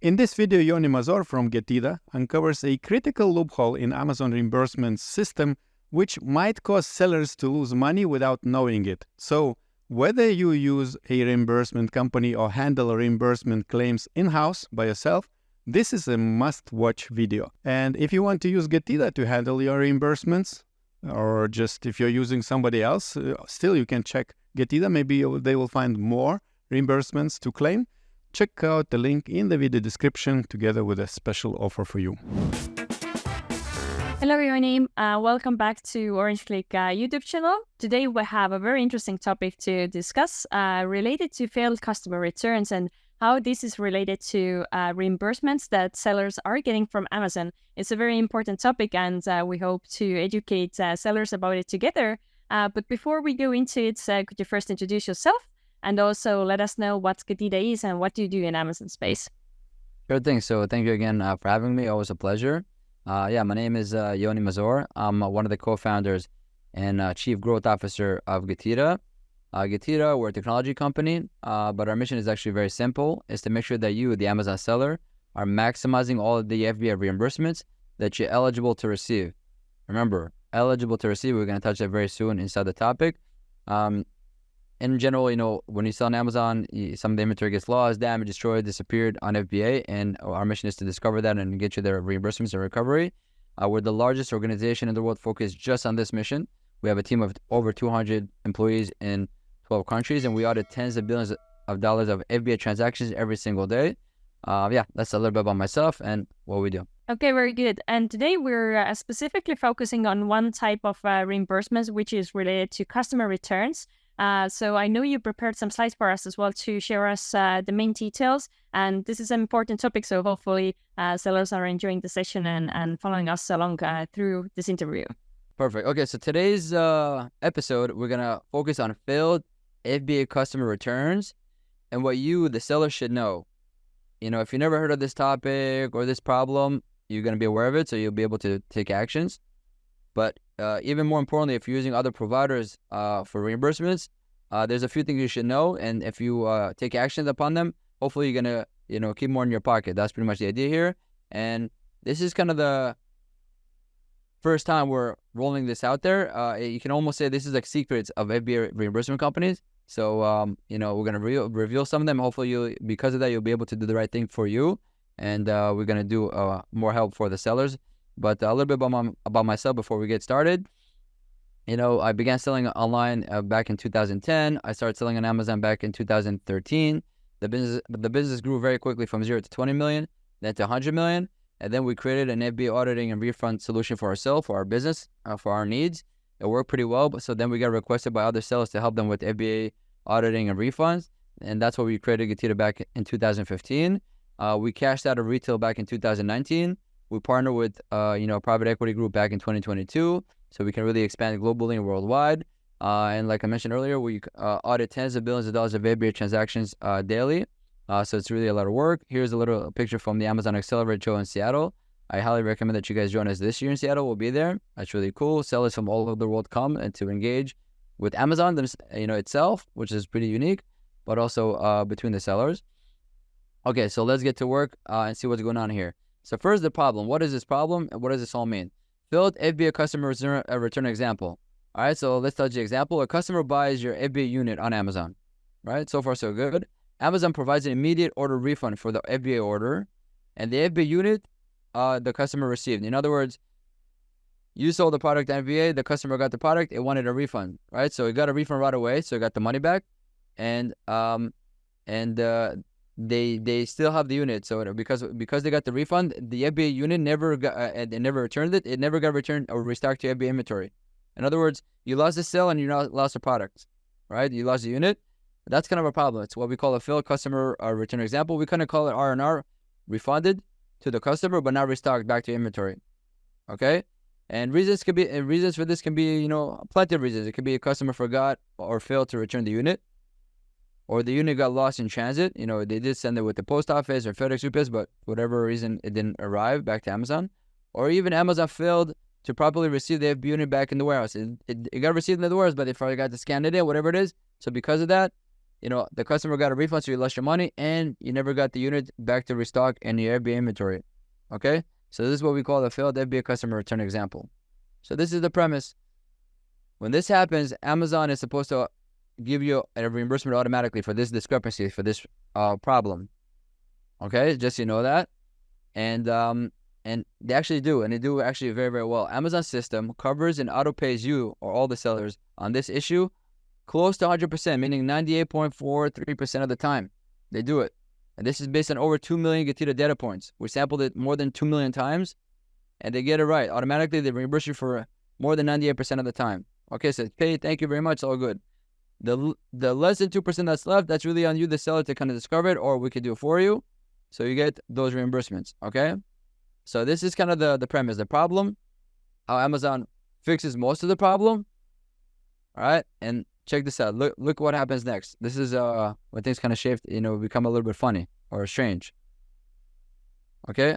In this video, Yoni Mazor from Getida uncovers a critical loophole in Amazon reimbursement system which might cause sellers to lose money without knowing it. So, whether you use a reimbursement company or handle reimbursement claims in-house by yourself, this is a must-watch video. And if you want to use Getida to handle your reimbursements, or just if you're using somebody else, still you can check Getida. Maybe they will find more reimbursements to claim. Check out the link in the video description together with a special offer for you. Hello, Yoni. Welcome back to Orange-Click YouTube channel. Today we have a very interesting topic to discuss related to failed customer returns and how this is related to reimbursements that sellers are getting from Amazon. It's a very important topic and we hope to educate sellers about it together. But before we go into it, could you first introduce yourself and also let us know what Getida is and what do you do in Amazon space? Sure thing. So thank you again for having me. Always a pleasure. My name is Yoni Mazor. I'm one of the co-founders and chief growth officer of Getida. Getida, we're a technology company, but our mission is actually very simple. It's to make sure that you, the Amazon seller, are maximizing all of the FBA reimbursements that you're eligible to receive. Remember, eligible to receive, we're going to touch that very soon inside the topic. In general, when you sell on Amazon, some of the inventory gets lost, damaged, destroyed, disappeared on FBA, and our mission is to discover that and get you their reimbursements and recovery. We're the largest organization in the world focused just on this mission. We have a team of over 200 employees in 12 countries, and we audit tens of billions of dollars of FBA transactions every single day. That's a little bit about myself and what we do. Okay, very good. And today we're specifically focusing on one type of reimbursements, which is related to customer returns. So I know you prepared some slides for us as well to share us the main details. And this is an important topic, so hopefully sellers are enjoying the session and following us along through this interview. Perfect. Okay, so today's episode, we're going to focus on failed FBA customer returns and what you, the seller, should know. If you never heard of this topic or this problem, you're going to be aware of it, so you'll be able to take actions. But even more importantly, if you're using other providers for reimbursements, there's a few things you should know. And if you take actions upon them, hopefully you're going to, keep more in your pocket. That's pretty much the idea here. And this is kind of the first time we're rolling this out there. You can almost say this is like secrets of FBA reimbursement companies. So, we're going to reveal some of them. Hopefully, because of that, you'll be able to do the right thing for you. And we're going to do more help for the sellers. But a little bit about myself before we get started. I began selling online back in 2010. I started selling on Amazon back in 2013. The business grew very quickly from 0 to 20 million, then to 100 million. And then we created an FBA auditing and refund solution for ourselves, for our business, for our needs. It worked pretty well. So then we got requested by other sellers to help them with FBA auditing and refunds. And that's what we created Getida back in 2015. We cashed out of retail back in 2019. We partnered with, a private equity group back in 2022, so we can really expand globally and worldwide. And like I mentioned earlier, we audit tens of billions of dollars of FBA transactions daily. So it's really a lot of work. Here's a little picture from the Amazon Accelerate show in Seattle. I highly recommend that you guys join us this year in Seattle. We'll be there. That's really cool. Sellers from all over the world come and to engage with Amazon, itself, which is pretty unique, but also between the sellers. Okay, so let's get to work and see what's going on here. So first, the problem. What is this problem and what does this all mean? Failed FBA customer return example. All right, so let's touch the example. A customer buys your FBA unit on Amazon, right? So far, so good. Amazon provides an immediate order refund for the FBA order, and the FBA unit the customer received. In other words, you sold the product to FBA, the customer got the product, it wanted a refund, right? So it got a refund right away, so it got the money back, and they still have the unit. So because they got the refund, the FBA unit never returned it. It never got returned or restocked to FBA inventory. In other words, you lost the sale and you lost the product, right? You lost the unit. That's kind of a problem. It's what we call a failed customer return example. We kind of call it R&R, refunded to the customer but not restocked back to inventory. Okay, and reasons for this can be plenty of reasons. It could be a customer forgot or failed to return the unit. Or the unit got lost in transit. They did send it with the post office or FedEx UPS, but for whatever reason, it didn't arrive back to Amazon. Or even Amazon failed to properly receive the FBA unit back in the warehouse. It got received in the warehouse, but they forgot to scan it in, whatever it is. So because of that, the customer got a refund, so you lost your money, and you never got the unit back to restock in your FBA inventory. Okay? So this is what we call a failed FBA customer return example. So this is the premise. When this happens, Amazon is supposed to give you a reimbursement automatically for this discrepancy, for this problem. Okay? Just so you know that. And they actually do, and they do actually very, very well. Amazon's system covers and auto-pays you or all the sellers on this issue close to 100%, meaning 98.43% of the time. They do it. And this is based on over 2 million Getida data points. We sampled it more than 2 million times, and they get it right. Automatically, they reimburse you for more than 98% of the time. Okay, so hey, thank you very much, all good. The less than 2% that's left, that's really on you, the seller, to kind of discover it, or we could do it for you. So you get those reimbursements, okay? So this is kind of the premise, the problem, how Amazon fixes most of the problem. All right, and check this out. Look what happens next. This is when things kind of shift, become a little bit funny or strange. Okay,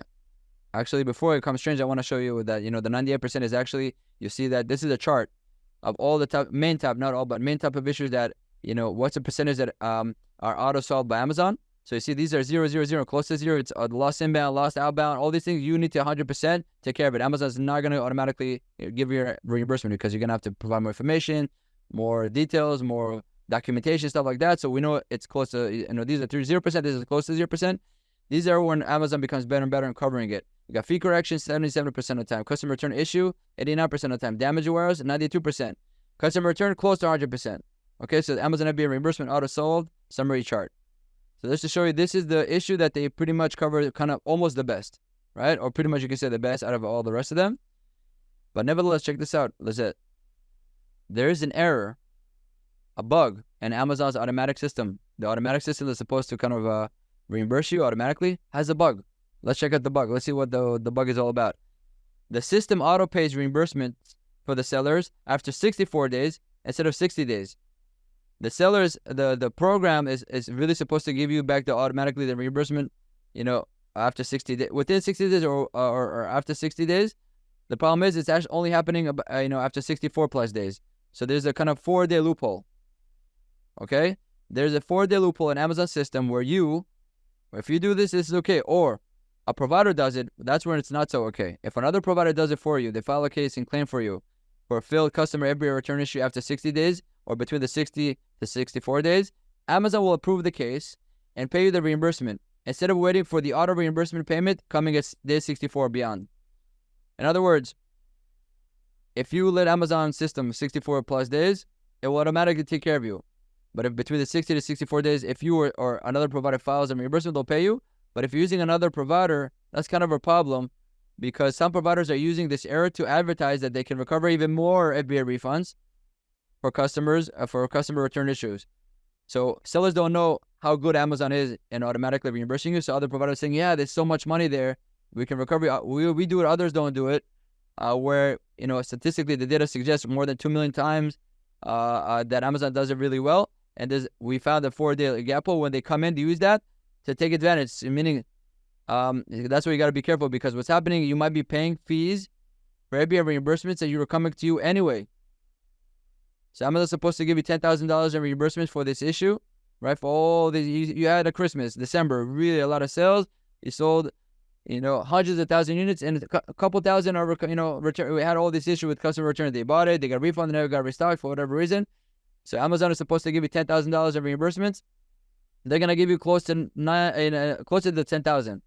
actually, before it becomes strange, I want to show you that the 98% is actually, you see that this is a chart of all the main type, not all, but main type of issues that what's the percentage that are auto solved by Amazon. So you see these are 0, 0, 0, close to 0. It's lost inbound, lost outbound, all these things. You need to 100% take care of it. Amazon's not going to automatically give you a reimbursement because you're going to have to provide more information, more details, more documentation, stuff like that. So we know it's close to, these are 0%, this is close to 0%. These are when Amazon becomes better and better in covering it. You got fee correction, 77% of the time. Customer return issue, 89% of the time. Damage awareness, 92%. Customer return, close to 100%. Okay, so the Amazon FBA reimbursement auto solved summary chart. So just to show you, this is the issue that they pretty much cover, kind of almost the best, right? Or pretty much you can say the best out of all the rest of them. But nevertheless, check this out, Lizette. There is an error, a bug in Amazon's automatic system. The automatic system that's supposed to kind of reimburse you automatically has a bug. Let's check out the bug. Let's see what the bug is all about. The system auto pays reimbursement for the sellers after 64 days instead of 60 days. The sellers, the program is really supposed to give you back automatically the reimbursement, after 60 days, within 60 days or after 60 days. The problem is it's actually only happening, after 64 plus days. So there's a kind of 4-day loophole. Okay? There's a 4-day loophole in Amazon system where if you do this, this is okay. Or a provider does it, that's when it's not so okay. If another provider does it for you, they file a case and claim for you for a failed customer FBA return issue after 60 days or between the 60 to 64 days, Amazon will approve the case and pay you the reimbursement instead of waiting for the auto reimbursement payment coming at day 64 or beyond. In other words, if you let Amazon system 64 plus days, it will automatically take care of you. But if between the 60 to 64 days, if you or another provider files a reimbursement, they'll pay you. But if you're using another provider, that's kind of a problem because some providers are using this error to advertise that they can recover even more FBA refunds for customers, for customer return issues. So sellers don't know how good Amazon is in automatically reimbursing you. So other providers are saying, yeah, there's so much money there. We can recover you. We do it, others don't do it. Where, statistically the data suggests more than 2 million times that Amazon does it really well. And we found a 4-day gap hole when they come in to use that to take advantage, meaning that's where you got to be careful because what's happening, you might be paying fees for FBA reimbursements that you were coming to you anyway. So Amazon's supposed to give you $10,000 in reimbursements for this issue, right? For all these, you had a Christmas, December, really a lot of sales. You sold, hundreds of thousand units, and a couple thousand are, return. We had all this issue with customer return. They bought it, they got a refund, they never got restocked for whatever reason. So Amazon is supposed to give you $10,000 in reimbursements. They're gonna give you close to the 10,000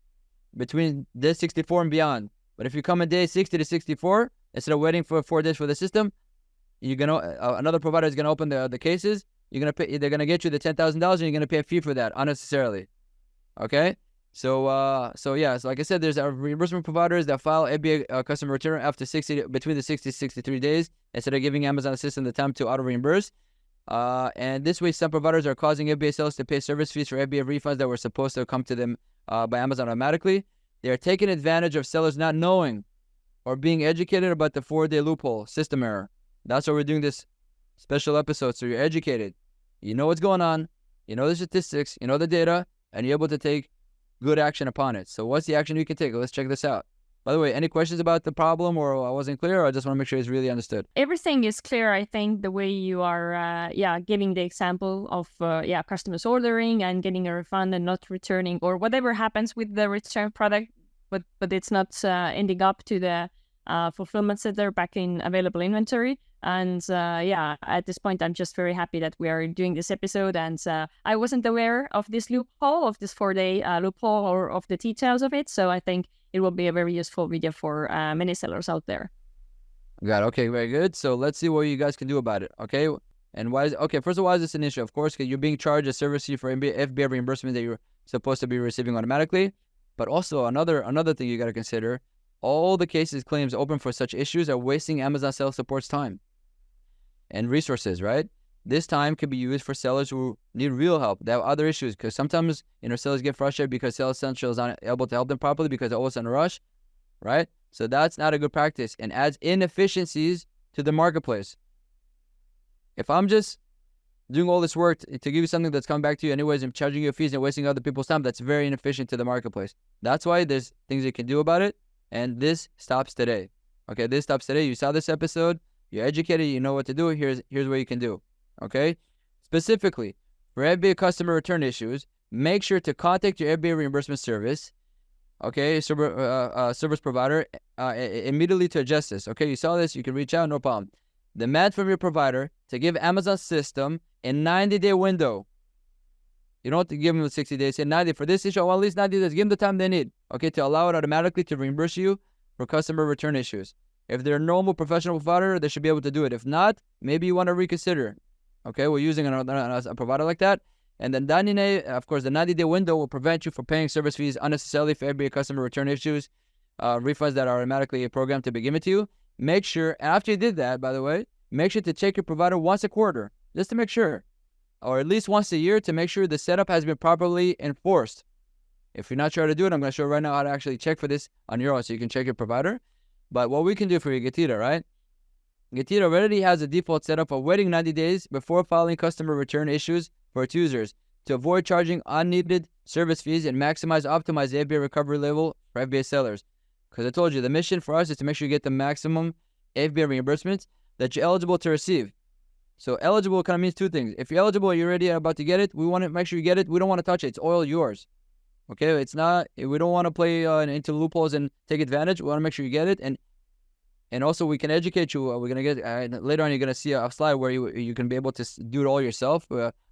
between day 64 and beyond. But if you come in day 60 to 64, instead of waiting for 4 days for the system, you're gonna another provider is gonna open the cases. You're gonna pay. They're gonna get you the $10,000, and you're gonna pay a fee for that unnecessarily. Okay. So yeah. So like I said, there's reimbursement providers that file FBA customer return after between the 60 to 63 days instead of giving Amazon system the time to auto reimburse. And this way, some providers are causing FBA sellers to pay service fees for FBA refunds that were supposed to come to them by Amazon automatically. They are taking advantage of sellers not knowing or being educated about the 4-day loophole system error. That's why we're doing this special episode, so you're educated. You know what's going on, you know the statistics, you know the data, and you're able to take good action upon it. So what's the action you can take? Let's check this out. By the way, any questions about the problem, or I wasn't clear, or I just want to make sure it's really understood? Everything is clear. I think the way you are, giving the example of, customers ordering and getting a refund and not returning, or whatever happens with the return product, but it's not ending up to the fulfillment center back in available inventory. And at this point, I'm just very happy that we are doing this episode. And I wasn't aware of this loophole, of this 4-day loophole, or of the details of it. So I think it will be a very useful video for many sellers out there. Got it. Okay, very good. So let's see what you guys can do about it. Okay. And first of all, why is this an issue? Of course, because you're being charged a service fee for FBA reimbursement that you're supposed to be receiving automatically. But also another thing you got to consider, all the cases claims open for such issues are wasting Amazon sales support's time and resources, right? This time can be used for sellers who need real help. They have other issues, because sometimes, sellers get frustrated because Sales Central is not able to help them properly because they're always in a rush, right? So that's not a good practice and adds inefficiencies to the marketplace. If I'm just doing all this work to give you something that's coming back to you anyways and charging you fees and wasting other people's time, that's very inefficient to the marketplace. That's why there's things you can do about it, and this stops today. Okay, this stops today. You saw this episode, you're educated, you know what to do. Here's what you can do. Okay, specifically for FBA customer return issues, make sure to contact your FBA reimbursement service, okay, service provider, immediately to address this. Okay, you saw this, you can reach out, no problem. Demand from your provider to give Amazon system a 90-day window. You don't have to give them 60 days. Say 90 for this issue, or at least 90 days. Give them the time they need, okay, to allow it automatically to reimburse you for customer return issues. If they're a normal professional provider, they should be able to do it. If not, maybe you want to reconsider. Okay, we're using a provider like that. And then of course, the 90-day window will prevent you from paying service fees unnecessarily for FBA customer return issues, refunds that are automatically programmed to be given to you. Make sure, after you did that, by the way, make sure to check your provider once a quarter, just to make sure, or at least once a year to make sure the setup has been properly enforced. If you're not sure how to do it, I'm going to show right now how to actually check for this on your own so you can check your provider. But what we can do for you, Getira, right? Getira already has a default setup of waiting 90 days before filing customer return issues for its users to avoid charging unneeded service fees and optimize the FBA recovery level for FBA sellers. Because I told you, the mission for us is to make sure you get the maximum FBA reimbursements that you're eligible to receive. So eligible kind of means two things. If you're eligible, you're already about to get it, we want to make sure you get it. We don't want to touch it. It's all yours. Okay? It's not, we don't want to play into loopholes and take advantage. We want to make sure you get it. And also, we can educate you. We're going to get, later on, you're going to see a slide where you can be able to do it all yourself.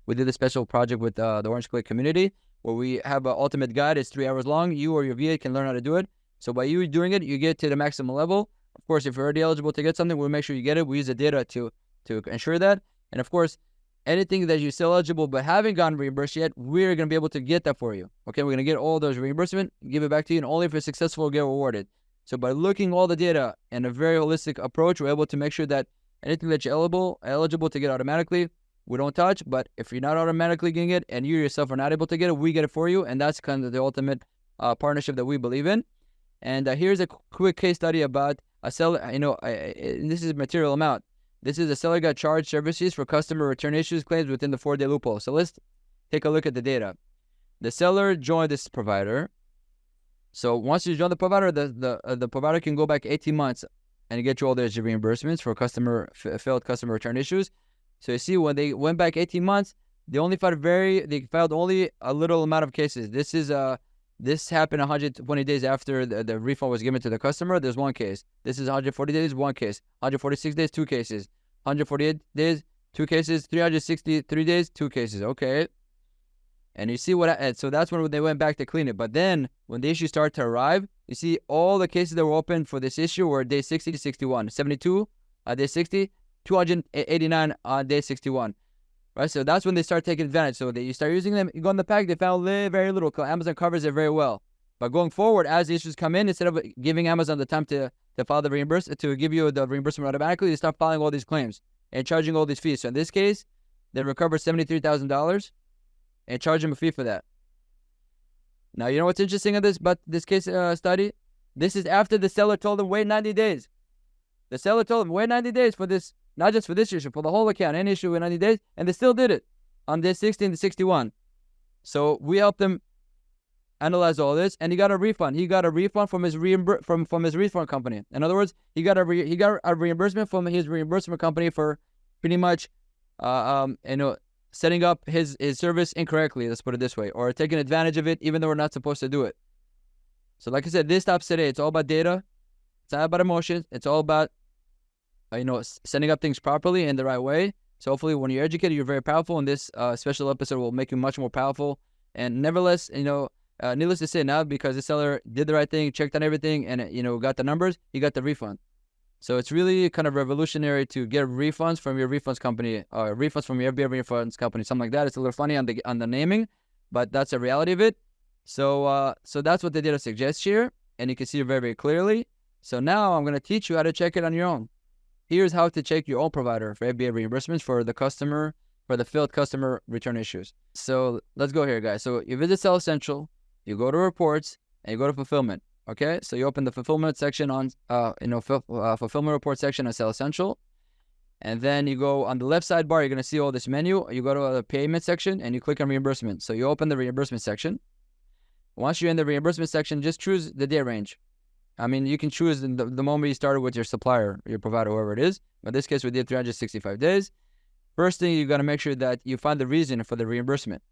We did a special project with the Orange Click community where we have an ultimate guide. It's 3 hours long. You or your VA can learn how to do it. So by you doing it, you get to the maximum level. Of course, if you're already eligible to get something, we'll make sure you get it. We use the data to ensure that. And of course, anything that you're still eligible but haven't gotten reimbursed yet, we're going to be able to get that for you. Okay, we're going to get all those reimbursement, give it back to you, and only if you're successful, get rewarded. So by looking all the data and a very holistic approach, we're able to make sure that anything that you're eligible to get automatically, we don't touch. But if you're not automatically getting it and you yourself are not able to get it, we get it for you. And that's kind of the ultimate partnership that we believe in. And here's a quick case study about a seller. This is a material amount. This is a seller got charged service fees for customer return issues claims within the 4-day loophole. So let's take a look at the data. The seller joined this provider. So once you join the provider, the provider can go back 18 months and get you all those reimbursements for failed customer return issues. So you see, when they went back 18 months, they filed only a little amount of cases. This happened 120 days after the refund was given to the customer. There's one case. This is 140 days, one case. 146 days, two cases. 148 days, two cases. 363 days, two cases. Okay. And you see so that's when they went back to clean it. But then when the issues start to arrive, you see all the cases that were open for this issue were day 60 to 61. 72 on day 60, 289 on day 61. Right, so that's when they start taking advantage. So you start using them. You go in the pack, they found very little. Amazon covers it very well. But going forward, as the issues come in, instead of giving Amazon the time to file the reimbursement, to give you the reimbursement automatically, they start filing all these claims and charging all these fees. So in this case, they recovered $73,000 and charge them a fee for that. Now, you know what's interesting about this case study? This is after the seller told them wait 90 days. The seller told them wait 90 days for this. Not just for this issue, for the whole account, any issue in 90 days, and they still did it on day 60 and 61. So we helped them analyzed all this, and he got a refund. He got a refund from his from his refund company. In other words, he got a reimbursement from his reimbursement company for pretty much, setting up his service incorrectly. Let's put it this way, or taking advantage of it, even though we're not supposed to do it. So, like I said, this stops today. It's all about data. It's not about emotions. It's all about, setting up things properly in the right way. So hopefully when you're educated, you're very powerful, and this special episode will make you much more powerful. And nevertheless, needless to say, now because the seller did the right thing, checked on everything, and, got the numbers, he got the refund. So it's really kind of revolutionary to get refunds from your refunds company, or refunds from your FBA refunds company, something like that. It's a little funny on the naming, but that's the reality of it. So that's what the data suggests here, and you can see it very, very clearly. So now I'm going to teach you how to check it on your own. Here's how to check your own provider for FBA reimbursements for the failed customer return issues. So let's go here, guys. So you visit Seller Central, you go to reports, and you go to fulfillment. Okay, so you open the fulfillment section on, fulfillment report section on Seller Central, and then you go on the left sidebar. You're gonna see all this menu. You go to the payment section and you click on reimbursement. So you open the reimbursement section. Once you're in the reimbursement section, just choose the date range. I mean, you can choose the moment you started with your supplier, your provider, whoever it is. In this case, we did 365 days. First thing, you got to make sure that you find the reason for the reimbursement.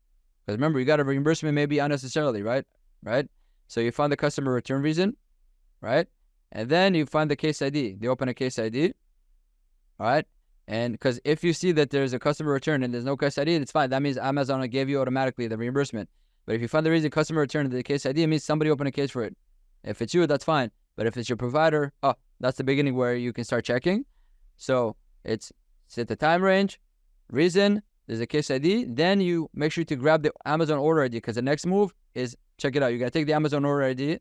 Because remember, you got a reimbursement maybe unnecessarily, right? So you find the customer return reason, right? And then you find the case ID. They open a case ID, all right? And because if you see that there's a customer return and there's no case ID, it's fine. That means Amazon gave you automatically the reimbursement. But if you find the reason customer returned the case ID, it means somebody opened a case for it. If it's you, that's fine. But if it's your provider, that's the beginning where you can start checking. So it's set the time range, reason, there's a case ID. Then you make sure to grab the Amazon order ID, because the next move is, check it out. You're going to take the Amazon order ID.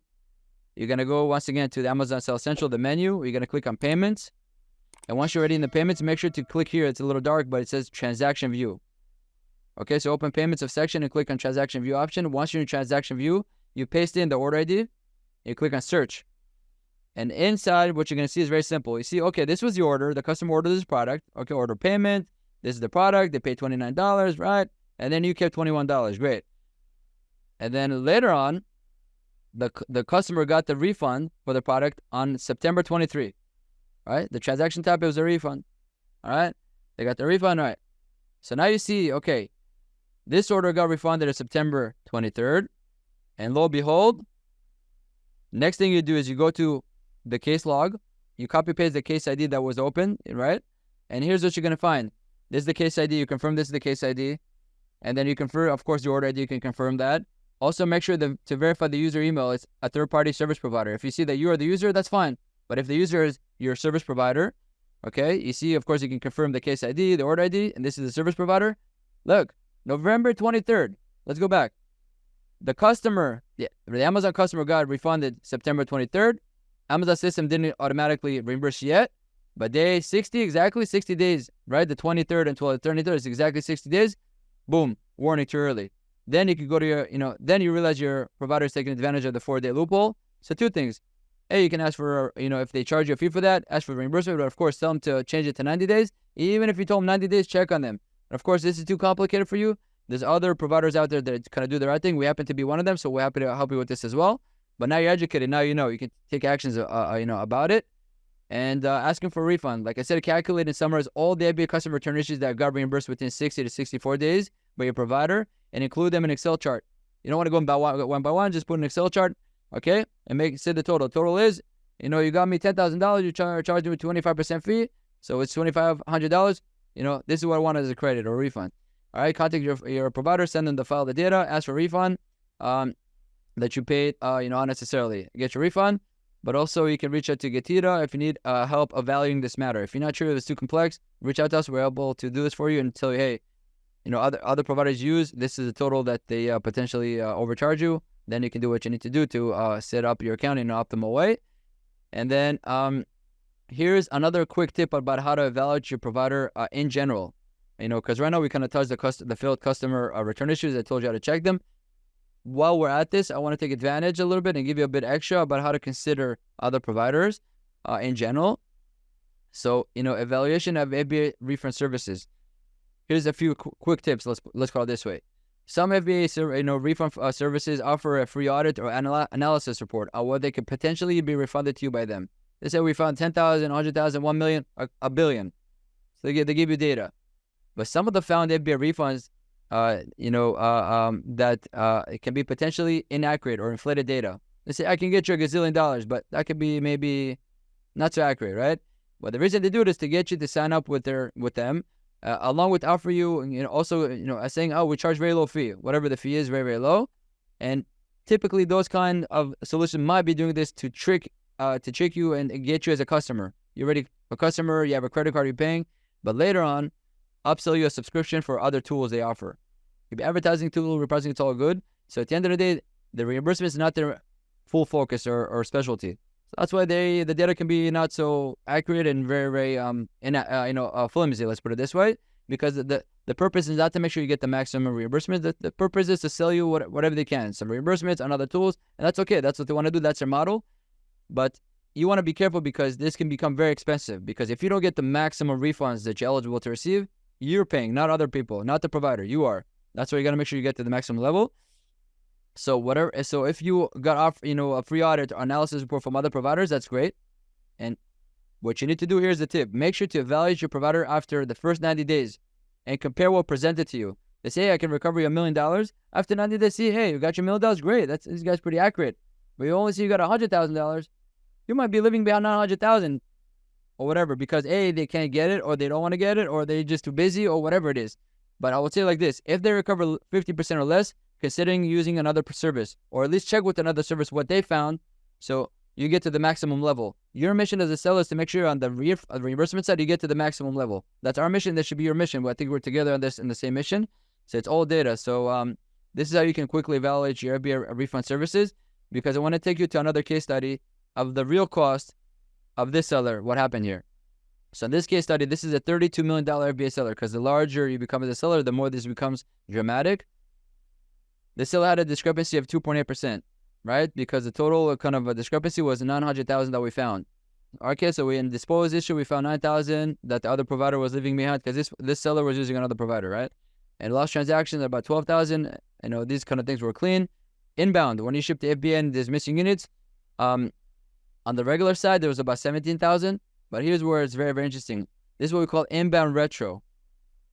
You're going to go once again to the Amazon Seller Central, the menu. You're going to click on payments. And once you're already in the payments, make sure to click here. It's a little dark, but it says transaction view. Okay, so open payments of section and click on transaction view option. Once you're in transaction view, you paste in the order ID. You click on search. And inside, what you're going to see is very simple. You see, okay, this was the order. The customer ordered this product. Okay, order payment. This is the product. They paid $29, right? And then you kept $21. Great. And then later on, the customer got the refund for the product on September 23. Right? The transaction type, it was a refund. All right? They got the refund, right? So now you see, okay, this order got refunded on September 23rd. And lo and behold, next thing you do is you go to the case log, you copy paste the case ID that was open, right? And here's what you're going to find. This is the case ID. You confirm this is the case ID. And then you confirm, of course, the order ID, you can confirm that. Also, make sure to verify the user email. It's a third-party service provider. If you see that you are the user, that's fine. But if the user is your service provider, okay, you see, of course, you can confirm the case ID, the order ID, and this is the service provider. Look, November 23rd. Let's go back. The Amazon customer got refunded September 23rd. Amazon system didn't automatically reimburse yet, but day 60, exactly 60 days, right? The 23rd until the 23rd is exactly 60 days. Boom, warning too early. Then you could go to your, then you realize your provider is taking advantage of the 4-day loophole. So two things. A, you can ask for, if they charge you a fee for that, ask for reimbursement, but of course, tell them to change it to 90 days. Even if you told them 90 days, check on them. And of course, this is too complicated for you. There's other providers out there that kind of do the right thing. We happen to be one of them, so we're happy to help you with this as well. But now you're educated. Now you know. You can take actions, about it. And asking for a refund. Like I said, calculate and summarize all the FBA customer return issues that got reimbursed within 60 to 64 days by your provider and include them in an Excel chart. You don't want to go one by one. Just put an Excel chart, okay? And say the total. Total is, you got me $10,000. You charged me 25% fee. So it's $2,500. This is what I want as a credit or a refund. All right, contact your provider, send them the file, the data, ask for a refund that you paid, unnecessarily. Get your refund, but also you can reach out to Getida if you need help evaluating this matter. If you're not sure if it's too complex, reach out to us. We're able to do this for you and tell you, hey, other providers use, this is the total that they potentially overcharge you. Then you can do what you need to do to set up your account in an optimal way. And then here's another quick tip about how to evaluate your provider in general. Because right now we kind of touched the failed customer return issues. I told you how to check them. While we're at this, I want to take advantage a little bit and give you a bit extra about how to consider other providers in general. So, evaluation of FBA refund services. Here's a few quick tips. Let's call it this way. Some FBA refund services offer a free audit or analysis report on what they could potentially be refunded to you by them. They say we found 10,000, 100,000, 1 million, a billion. So they give you data. But some of the found FBA refunds, it can be potentially inaccurate or inflated data. They say, I can get you $1 gazillion, but that could be maybe not so accurate, right? But the reason they do it is to get you to sign up with them, along with offer you, also, saying, oh, we charge very low fee. Whatever the fee is, very, very low. And typically those kind of solutions might be doing this to trick you and get you as a customer. You're already a customer, you have a credit card you're paying, but later on, upsell you a subscription for other tools they offer. If advertising tool, repricing, it's all good. So at the end of the day, the reimbursement is not their full focus or specialty. So that's why the data can be not so accurate and very, very flimsy. Let's put it this way, because the purpose is not to make sure you get the maximum reimbursement. The purpose is to sell you whatever they can, some reimbursements on other tools, and that's okay. That's what they want to do. That's their model. But you want to be careful because this can become very expensive. Because if you don't get the maximum refunds that you're eligible to receive, you're paying, not other people, not the provider. You are. That's why you got to make sure you get to the maximum level. So if you got off, a free audit or analysis report from other providers, that's great. And what you need to do here is the tip. Make sure to evaluate your provider after the first 90 days and compare what presented to you. They say, hey, I can recover you $1 million. After 90 days, see, hey, you got your $1 million, great. This guy's pretty accurate. But you only see you got $100,000. You might be living behind $900,000 or whatever because A, they can't get it or they don't want to get it or they're just too busy or whatever it is. But I would say like this, if they recover 50% or less, considering using another service, or at least check with another service what they found, so you get to the maximum level. Your mission as a seller is to make sure on the reimbursement side, you get to the maximum level. That's our mission. That should be your mission. But I think we're together on this in the same mission. So it's all data. So this is how you can quickly evaluate your FBA refund services, because I want to take you to another case study of the real cost of this seller, what happened here. So in this case study, this is a $32 million FBA seller, because the larger you become as a seller, the more this becomes dramatic. The seller had a discrepancy of 2.8%, right? Because the total kind of a discrepancy was $900,000 that we found. Okay, so in disposed issue, we found $9,000 that the other provider was leaving behind because this seller was using another provider, right? And lost transactions about $12,000. These kind of things were clean. Inbound, when you ship to FBA and there's missing units, on the regular side, there was about $17,000. But here's where it's very, very interesting. This is what we call inbound retro.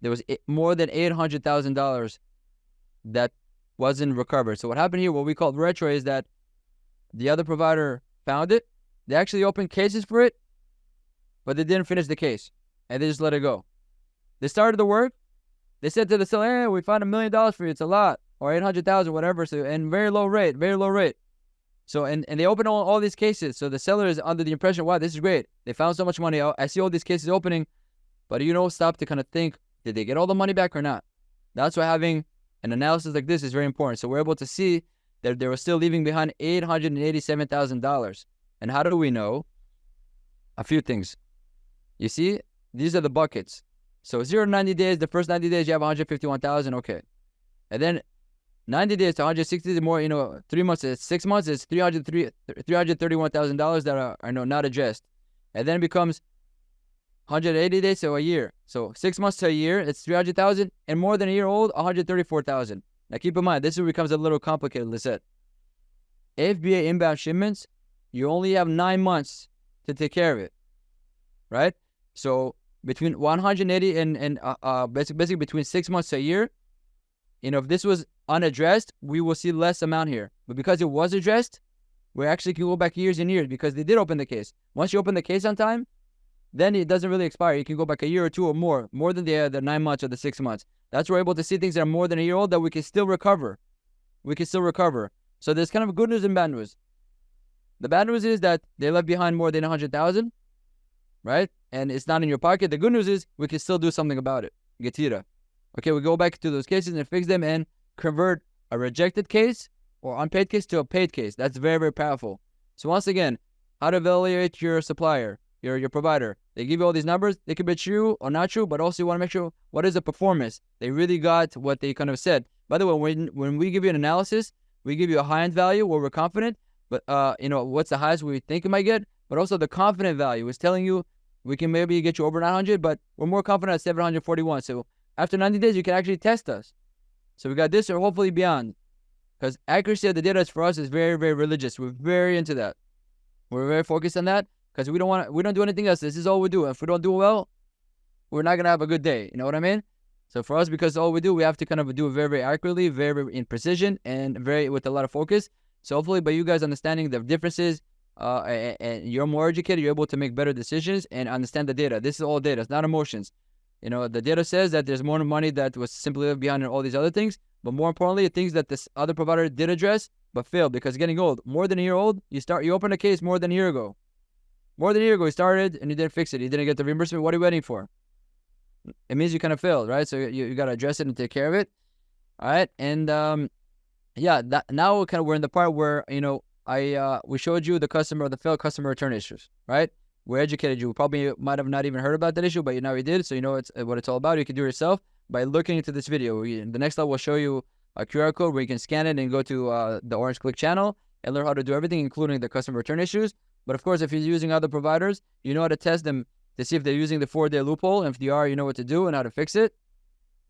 There was more than $800,000 that wasn't recovered. So what happened here, what we call retro, is that the other provider found it. They actually opened cases for it, but they didn't finish the case, and they just let it go. They started the work. They said to the seller, hey, we found $1 million for you. It's a lot, or $800,000, whatever. So, and very low rate. So, and they opened all these cases. So the seller is under the impression, wow, this is great. They found so much money. I see all these cases opening, but stop to kind of think, did they get all the money back or not? That's why having an analysis like this is very important. So we're able to see that they were still leaving behind $887,000. And how do we know? A few things. You see, these are the buckets. So 0 to 90 days, the first 90 days, you have $151,000, okay. And then 90 days to 160 days, more, 3 months, 6 months, it's $331,000 that are not addressed. And then it becomes 180 days to a year. So 6 months to a year, it's 300,000, and more than a year old, 134,000. Now keep in mind, this becomes a little complicated. Listen, FBA inbound shipments, you only have 9 months to take care of it, right? So between 180 and basically between 6 months to a year, if this was unaddressed, we will see less amount here. But because it was addressed, we actually can go back years and years because they did open the case. Once you open the case on time, then it doesn't really expire. You can go back a year or two or more than the 9 months or the 6 months. That's why we're able to see things that are more than a year old that we can still recover. So there's kind of good news and bad news. The bad news is that they left behind more than 100,000, right? And it's not in your pocket. The good news is we can still do something about it. Getira. Okay, we go back to those cases and fix them and convert a rejected case or unpaid case to a paid case. That's very, very powerful. So once again, how to evaluate your supplier, your provider. They give you all these numbers. They could be true or not true, but also you want to make sure what is the performance. They really got what they kind of said. By the way, when we give you an analysis, we give you a high-end value where we're confident, but what's the highest we think it might get, but also the confident value is telling you we can maybe get you over 900, but we're more confident at 741. So after 90 days, you can actually test us. So we got this or hopefully beyond. Because accuracy of the data for us is very, very religious. We're very into that. We're very focused on that because we don't do anything else. This is all we do. If we don't do well, we're not going to have a good day. You know what I mean? So for us, because all we do, we have to kind of do it very, very accurately, very, very in precision, and very with a lot of focus. So hopefully by you guys understanding the differences, and you're more educated, you're able to make better decisions and understand the data. This is all data. It's not emotions. You know, the data says that there's more money that was simply left behind and all these other things. But more importantly, things that this other provider did address, but failed because getting old. More than a year old, you open a case more than a year ago. More than a year ago, you started and you didn't fix it. You didn't get the reimbursement. What are you waiting for? It means you kind of failed, right? So you got to address it and take care of it. All right. And yeah, now we're in the part where, you know, we showed you the failed customer return issues, right? We educated you. We probably might have not even heard about that issue, but now you did. So you know what it's all about. You can do it yourself by looking into this video. The next level will show you a QR code where you can scan it and go to the Orange Click channel and learn how to do everything, including the customer return issues. But of course, if you're using other providers, you know how to test them to see if they're using the 4-day loophole. And if they are, you know what to do and how to fix it.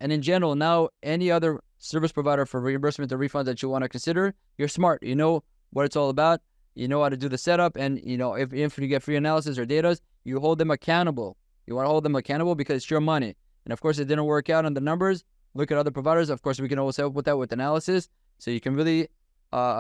And in general, now any other service provider for reimbursement or refunds that you want to consider, you're smart. You know what it's all about. You know how to do the setup. And, you know, if you get free analysis or data, you hold them accountable. You want to hold them accountable because it's your money. And of course, it didn't work out on the numbers. Look at other providers. Of course, we can always help with that with analysis. So you can really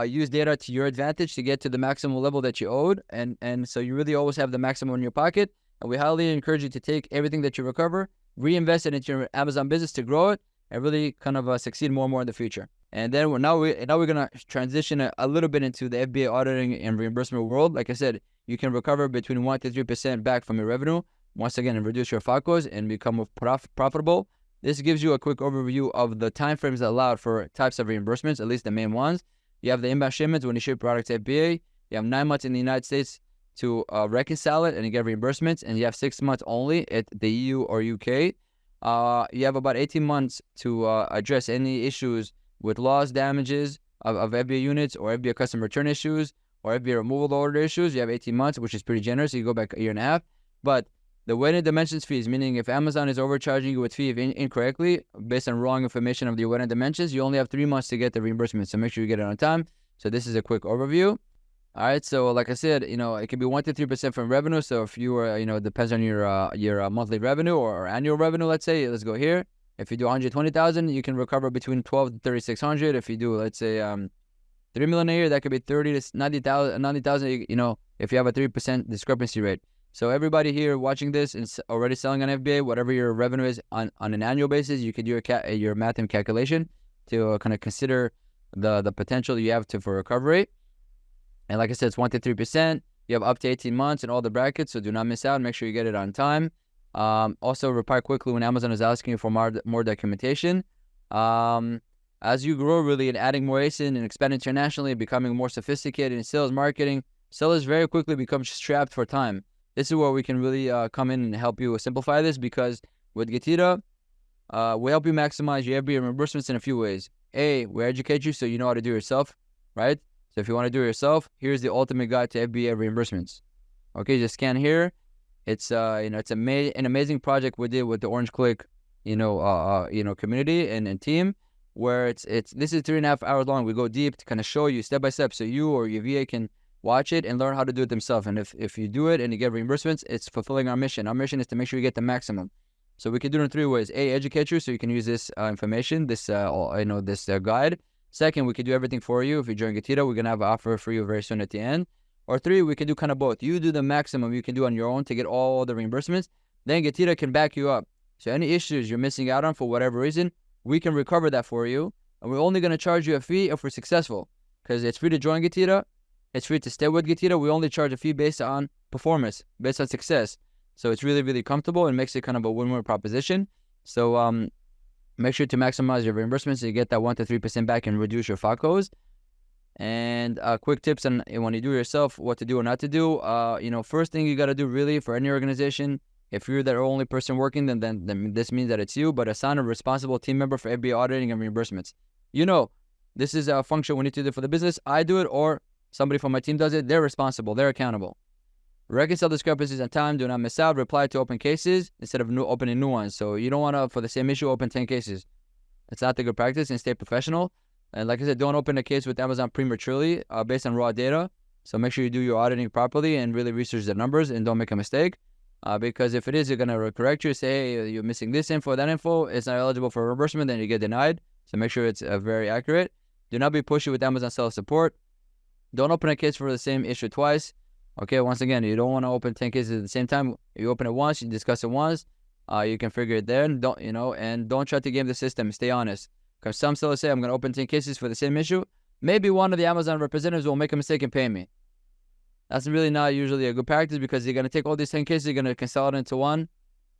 use data to your advantage to get to the maximum level that you owed. And so you really always have the maximum in your pocket. And we highly encourage you to take everything that you recover, reinvest it into your Amazon business to grow it, and really kind of succeed more and more in the future. And then we're going to transition a little bit into the FBA auditing and reimbursement world. Like I said, you can recover between 1 to 3% back from your revenue. Once again, and reduce your FACOs and become more profitable. This gives you a quick overview of the timeframes allowed for types of reimbursements, at least the main ones. You have the inbound shipments when you ship products to FBA. You have 9 months in the United States to reconcile it and you get reimbursements. And you have 6 months only at the EU or UK. You have about 18 months to address any issues with loss, damages of FBA units or FBA customer return issues or FBA removal order issues. You have 18 months, which is pretty generous. So you go back a year and a half. But the weighted dimensions fees, meaning if Amazon is overcharging you with fee incorrectly based on wrong information of the weighted dimensions, you only have 3 months to get the reimbursement. So make sure you get it on time. So this is a quick overview. All right. So like I said, you know, it can be 1 to 3% from revenue. So if you were, you know, it depends on your monthly revenue or annual revenue. Let's say, let's go here. If you do 120,000, you can recover between 12 to 3,600. If you do, let's say, 3 million a year, that could be 30 to 90,000. You know, if you have a 3% discrepancy rate. So everybody here watching this is already selling on FBA. Whatever your revenue is on an annual basis, you could do your math and calculation to kind of consider the potential you have for recovery. And like I said, it's 1 to 3%. You have up to 18 months in all the brackets, so do not miss out. Make sure you get it on time. Also, reply quickly when Amazon is asking you for more documentation. As you grow really and adding more ASIN and expand internationally, becoming more sophisticated in sales marketing, sellers very quickly become strapped for time. This is where we can really come in and help you simplify this, because with Getida, we help you maximize your FBA reimbursements in a few ways. A, we educate you so you know how to do it yourself, right? So if you want to do it yourself, here's the ultimate guide to FBA reimbursements. Okay, just scan here. It's it's an amazing project we did with the Orange Click, community and team, where this is 3.5 hours long. We go deep to kind of show you step by step, so you or your VA can watch it and learn how to do it themselves. And if you do it and you get reimbursements, it's fulfilling our mission. Our mission is to make sure you get the maximum. So we can do it in 3 ways. A, educate you so you can use this information, this guide. Second, we can do everything for you. If you join Getida, we're going to have an offer for you very soon at the end. Or 3, we can do kind of both. You do the maximum you can do on your own to get all the reimbursements. Then Getida can back you up. So any issues you're missing out on for whatever reason, we can recover that for you. And we're only going to charge you a fee if we're successful, because it's free to join Getida. It's free to stay with Getida. We only charge a fee based on performance, based on success. So it's really, really comfortable and makes it kind of a win-win proposition. So make sure to maximize your reimbursements so you get that 1 to 3% back and reduce your FACOs. And quick tips on when you do it yourself, what to do or not to do. First thing you got to do really for any organization, if you're the only person working, then this means that it's you, but assign a responsible team member for FBA auditing and reimbursements. This is a function we need to do for the business. I do it or somebody from my team does it. They're responsible. They're accountable. Reconcile discrepancies on time. Do not miss out. Reply to open cases instead of opening new ones. So you don't want to, for the same issue, open 10 cases. It's not the good practice, and stay professional. And like I said, don't open a case with Amazon prematurely based on raw data. So make sure you do your auditing properly and really research the numbers and don't make a mistake. Because if it is, you're going to correct you, say, hey, you're missing this info, that info, it's not eligible for reimbursement, then you get denied. So make sure it's very accurate. Do not be pushy with Amazon seller support. Don't open a case for the same issue twice. Okay, once again, you don't want to open 10 cases at the same time. You open it once, you discuss it once, you can figure it there. And don't try to game the system. Stay honest. Because some sellers say, I'm going to open 10 cases for the same issue. Maybe one of the Amazon representatives will make a mistake and pay me. That's really not usually a good practice, because you're going to take all these 10 cases, you're going to consolidate into one.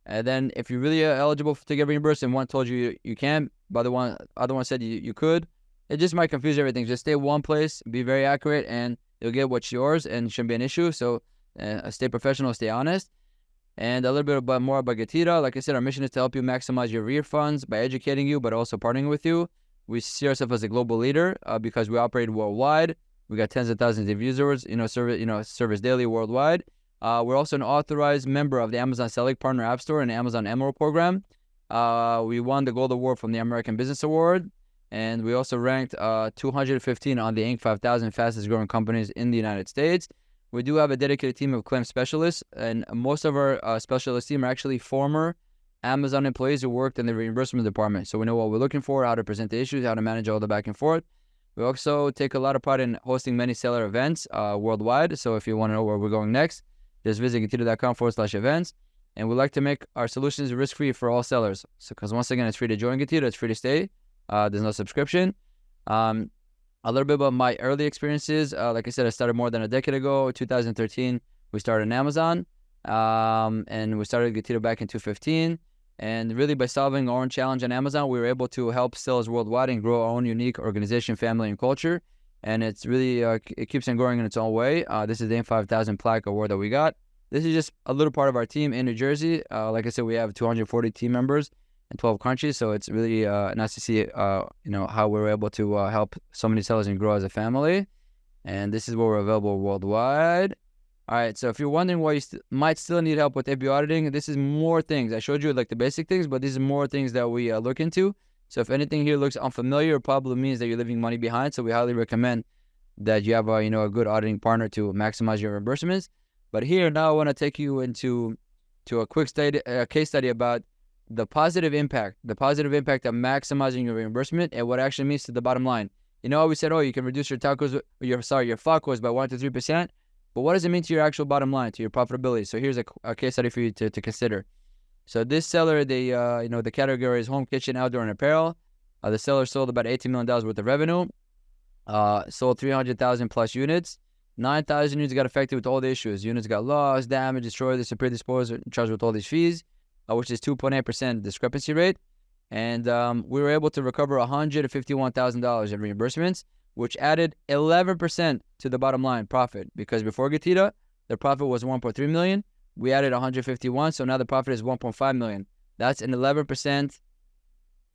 And then if you're really eligible to get reimbursed and one told you you can't, but the other one said you could, it just might confuse everything. Just stay one place, be very accurate, and you'll get what's yours, and it shouldn't be an issue. So stay professional, stay honest. And a little bit more about Getida. Like I said, our mission is to help you maximize your refunds by educating you, but also partnering with you. We see ourselves as a global leader because we operate worldwide. We got tens of thousands of users, service daily worldwide. We're also an authorized member of the Amazon Select Partner App Store and Amazon Emerald program. We won the Gold Award from the American Business Award. And we also ranked 215 on the Inc. 5000 fastest growing companies in the United States. We do have a dedicated team of claim specialists, and most of our specialist team are actually former Amazon employees who worked in the reimbursement department. So we know what we're looking for, how to present the issues, how to manage all the back and forth. We also take a lot of pride in hosting many seller events worldwide. So if you want to know where we're going next, just visit Getida.com/events. And we like to make our solutions risk-free for all sellers. So because once again, it's free to join Getida, it's free to stay. There's no subscription. A little bit about my early experiences. Like I said, I started more than a decade ago. 2013, we started in Amazon. And we started Getida back in 2015. And really by solving our own challenge on Amazon, we were able to help sellers worldwide and grow our own unique organization, family, and culture. And it's really, it keeps on growing in its own way. This is the Inc. 5000 plaque award that we got. This is just a little part of our team in New Jersey. Like I said, we have 240 team members in 12 countries. So it's really nice to see, how we're able to help so many sellers and grow as a family. And this is where we're available worldwide. All right, so if you're wondering why you might still need help with FBA auditing, this is more things. I showed you like the basic things, but these are more things that we look into. So if anything here looks unfamiliar, it probably means that you're leaving money behind. So we highly recommend that you have a good auditing partner to maximize your reimbursements. But here now I want to take you into a quick case study about the positive impact of maximizing your reimbursement and what it actually means to the bottom line. You know, we said, you can reduce your your FAQ costs by 1 to 3%. But what does it mean to your actual bottom line, to your profitability? So here's a case study for you to consider. So this seller, the category is home, kitchen, outdoor, and apparel. The seller sold about $18 million worth of revenue, sold 300,000 plus units. 9,000 units got affected with all the issues. Units got lost, damaged, destroyed, disappeared, disposed, charged with all these fees, which is 2.8% discrepancy rate. And we were able to recover $151,000 in reimbursements, which added 11% to the bottom line profit, because before Getida, the profit was 1.3 million. We added 151, so now the profit is 1.5 million. That's an 11%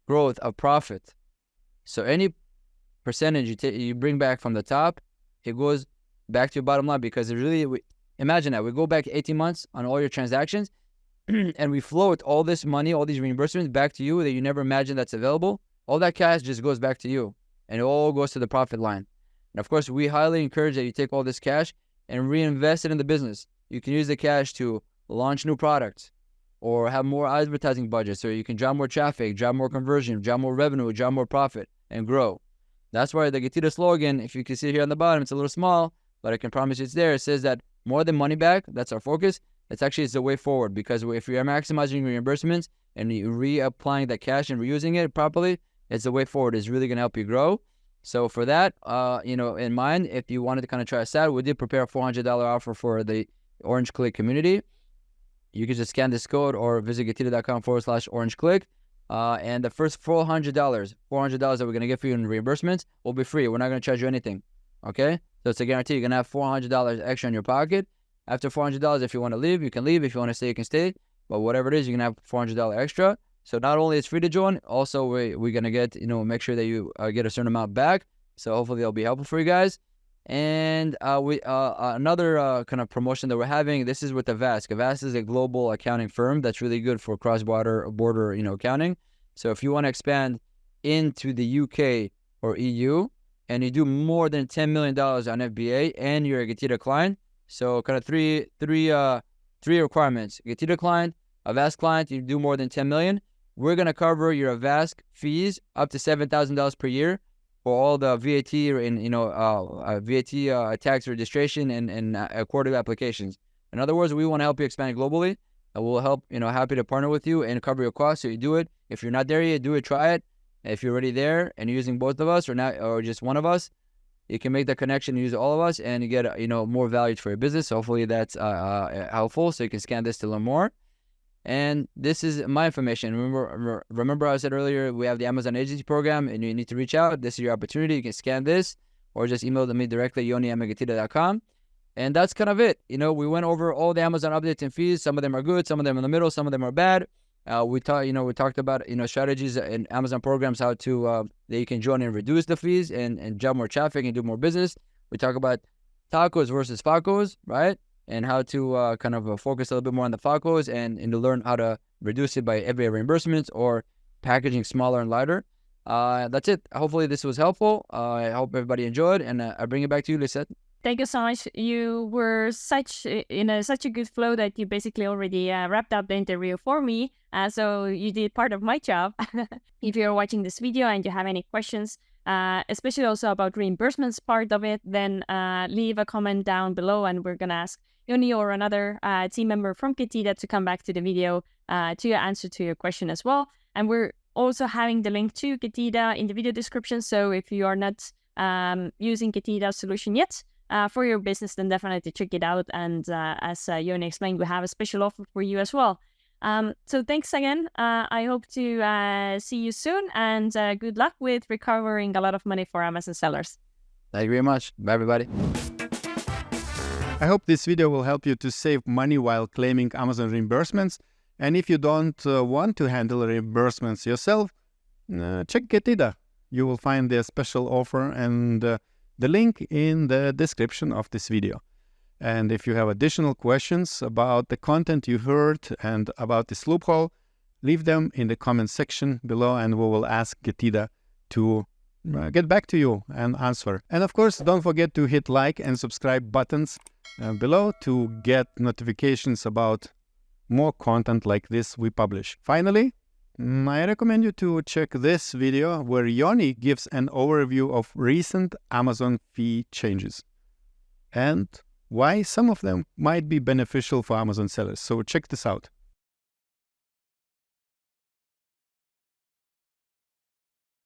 growth of profit. So any percentage you bring back from the top, it goes back to your bottom line, because imagine that we go back 18 months on all your transactions and we float all this money, all these reimbursements back to you that you never imagined that's available. All that cash just goes back to you, and it all goes to the profit line. And of course, we highly encourage that you take all this cash and reinvest it in the business. You can use the cash to launch new products or have more advertising budgets, or you can drive more traffic, drive more conversion, drive more revenue, drive more profit, and grow. That's why the Getida slogan, if you can see here on the bottom, it's a little small, but I can promise you it's there. It says that more than money back, that's our focus. It's the way forward, because if you are maximizing reimbursements and you reapplying that cash and reusing it properly, it's the way forward. It's really going to help you grow. So for that, in mind, if you wanted to kind of try us out, we did prepare a $400 offer for the Orange Click community. You can just scan this code or visit Getida.com/OrangeClick. And the first $400 that we're going to get for you in reimbursements will be free. We're not going to charge you anything. Okay? So it's a guarantee. You're going to have $400 extra in your pocket. After $400, if you want to leave, you can leave. If you want to stay, you can stay. But whatever it is, you're going to have $400 extra. So not only it's free to join, also we're going to get, make sure that you get a certain amount back. So hopefully it'll be helpful for you guys. And another kind of promotion that we're having, this is with Avast. Avast is a global accounting firm that's really good for cross-border accounting. So if you want to expand into the UK or EU, and you do more than $10 million on FBA, and you're a Getida client, so kind of three requirements: Getida client, Avast client, you do more than 10 million. We're gonna cover your Avast fees up to $7,000 per year for all the VAT and VAT tax registration and quarterly applications. In other words, we want to help you expand globally. We'll help, happy to partner with you and cover your costs. So you do it. If you're not there yet, do it, try it. If you're already there and you're using both of us or just one of us, you can make the connection and use all of us, and you get, more value for your business. So hopefully that's helpful. So you can scan this to learn more. And this is my information. Remember I said earlier, we have the Amazon agency program, and you need to reach out. This is your opportunity. You can scan this or just email me directly, yoni@getida.com. And that's kind of it. We went over all the Amazon updates and fees. Some of them are good, some of them in the middle, some of them are bad. We talked about, strategies in Amazon programs, how to, that you can join and reduce the fees and jump more traffic and do more business. We talk about tacos versus facos, right? And how to kind of focus a little bit more on the facos and to learn how to reduce it by FBA reimbursements or packaging smaller and lighter. That's it. Hopefully this was helpful. I hope everybody enjoyed, and I bring it back to you, Lisette. Thank you so much. You were such a good flow that you basically already wrapped up the interview for me. So you did part of my job. If you're watching this video and you have any questions, especially also about reimbursements part of it, then leave a comment down below, and we're gonna ask Yoni or another team member from Getida to come back to the video to answer to your question as well. And we're also having the link to Getida in the video description. So if you are not using Getida solution yet, for your business, then definitely check it out. And as Yoni explained, we have a special offer for you as well. So thanks again. I hope to see you soon, and good luck with recovering a lot of money for Amazon sellers. Thank you very much. Bye, everybody. I hope this video will help you to save money while claiming Amazon reimbursements. And if you don't want to handle reimbursements yourself, check Getida. You will find their special offer and the link in the description of this video. And if you have additional questions about the content you heard and about this loophole, leave them in the comment section below, and we will ask Getida to get back to you and answer. And of course, don't forget to hit like and subscribe buttons below to get notifications about more content like this we publish. Finally, I recommend you to check this video where Yoni gives an overview of recent Amazon fee changes and why some of them might be beneficial for Amazon sellers. So check this out.